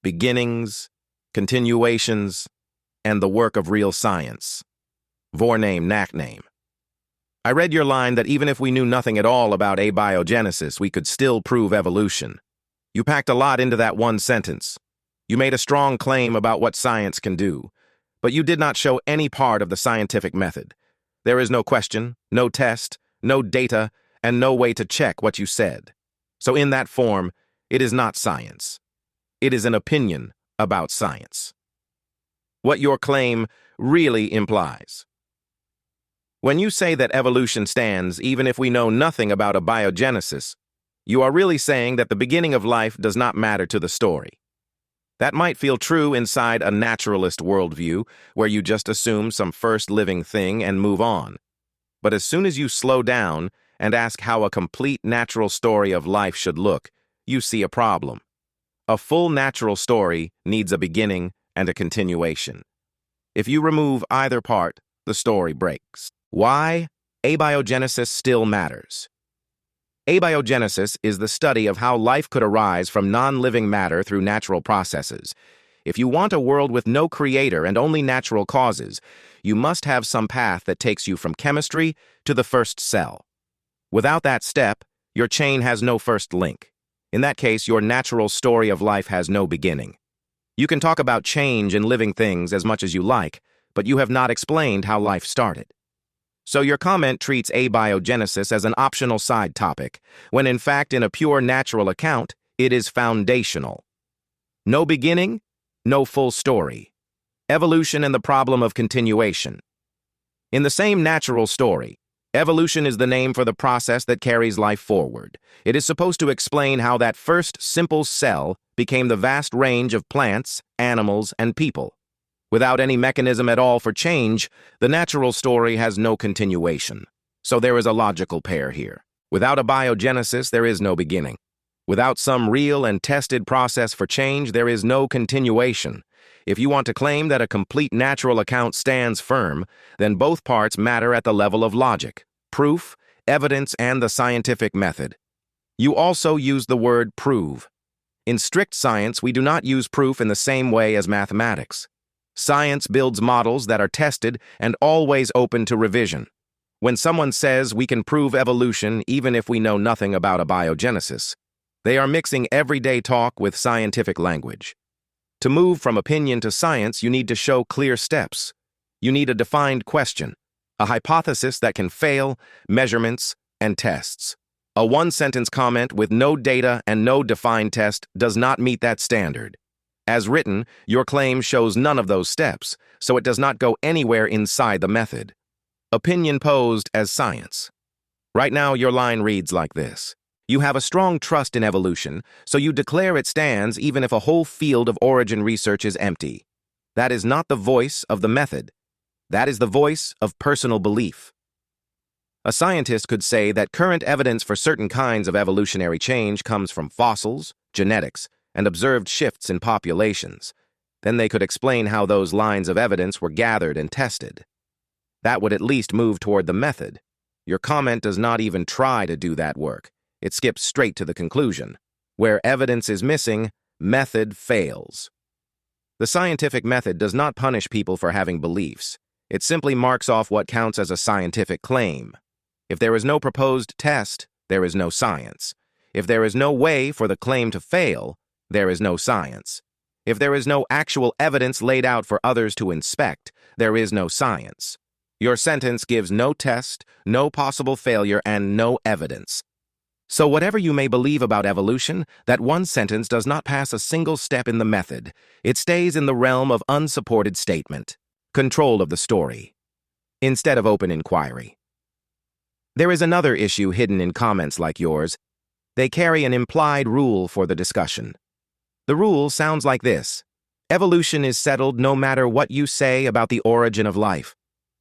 beginnings, continuations, and the work of real science. Vorname Nakname. I read your line that even if we knew nothing at all about abiogenesis, we could still prove evolution. You packed a lot into that one sentence. You made a strong claim about what science can do, but you did not show any part of the scientific method. There is no question, no test, no data, and no way to check what you said. So in that form, it is not science. It is an opinion about science. What your claim really implies. When you say that evolution stands even if we know nothing about abiogenesis, you are really saying that the beginning of life does not matter to the story. That might feel true inside a naturalist worldview, where you just assume some first living thing and move on. But as soon as you slow down and ask how a complete natural story of life should look, you see a problem. A full natural story needs a beginning and a continuation. If you remove either part, the story breaks. Why abiogenesis still matters? Abiogenesis is the study of how life could arise from non-living matter through natural processes. If you want a world with no creator and only natural causes, you must have some path that takes you from chemistry to the first cell. Without that step, your chain has no first link. In that case, your natural story of life has no beginning. You can talk about change in living things as much as you like, but you have not explained how life started. So your comment treats abiogenesis as an optional side topic, when in fact in a pure natural account, it is foundational. No beginning, no full story. Evolution and the problem of continuation. In the same natural story, evolution is the name for the process that carries life forward. It is supposed to explain how that first simple cell became the vast range of plants, animals, and people. Without any mechanism at all for change, the natural story has no continuation. So there is a logical pair here. Without abiogenesis, there is no beginning. Without some real and tested process for change, there is no continuation. If you want to claim that a complete natural account stands firm, then both parts matter at the level of logic, proof, evidence, and the scientific method. You also use the word prove. In strict science, we do not use proof in the same way as mathematics. Science builds models that are tested and always open to revision. When someone says we can prove evolution even if we know nothing about abiogenesis, they are mixing everyday talk with scientific language. To move from opinion to science, you need to show clear steps. You need a defined question, a hypothesis that can fail, measurements, and tests. A one-sentence comment with no data and no defined test does not meet that standard. As written, your claim shows none of those steps, so it does not go anywhere inside the method. Opinion posed as science. Right now, your line reads like this. You have a strong trust in evolution, so you declare it stands even if a whole field of origin research is empty. That is not the voice of the method. That is the voice of personal belief. A scientist could say that current evidence for certain kinds of evolutionary change comes from fossils, genetics, and observed shifts in populations. Then they could explain how those lines of evidence were gathered and tested. That would at least move toward the method. Your comment does not even try to do that work. It skips straight to the conclusion. Where evidence is missing, method fails. The scientific method does not punish people for having beliefs. It simply marks off what counts as a scientific claim. If there is no proposed test, there is no science. If there is no way for the claim to fail, there is no science. If there is no actual evidence laid out for others to inspect, there is no science. Your sentence gives no test, no possible failure, and no evidence. So whatever you may believe about evolution, that one sentence does not pass a single step in the method. It stays in the realm of unsupported statement, control of the story, instead of open inquiry. There is another issue hidden in comments like yours. They carry an implied rule for the discussion. The rule sounds like this. Evolution is settled no matter what you say about the origin of life.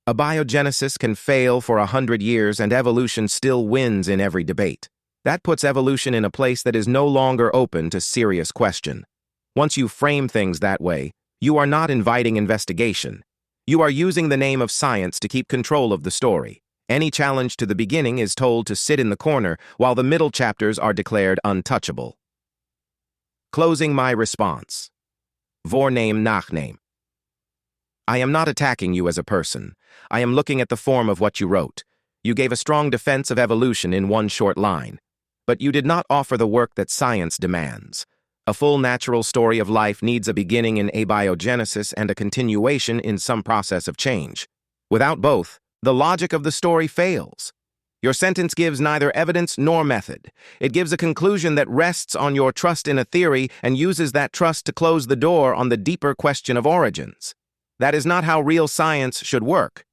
Abiogenesis can fail for 100 years and evolution still wins in every debate. That puts evolution in a place that is no longer open to serious question. Once you frame things that way, you are not inviting investigation. You are using the name of science to keep control of the story. Any challenge to the beginning is told to sit in the corner, while the middle chapters are declared untouchable. Closing my response. Vorname Nachname. I am not attacking you as a person. I am looking at the form of what you wrote. You gave a strong defense of evolution in one short line. But you did not offer the work that science demands. A full natural story of life needs a beginning in abiogenesis and a continuation in some process of change. Without both, the logic of the story fails. Your sentence gives neither evidence nor method. It gives a conclusion that rests on your trust in a theory and uses that trust to close the door on the deeper question of origins. That is not how real science should work.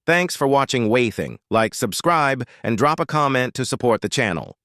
Thanks for watching Waithing. Like, subscribe, and drop a comment to support the channel.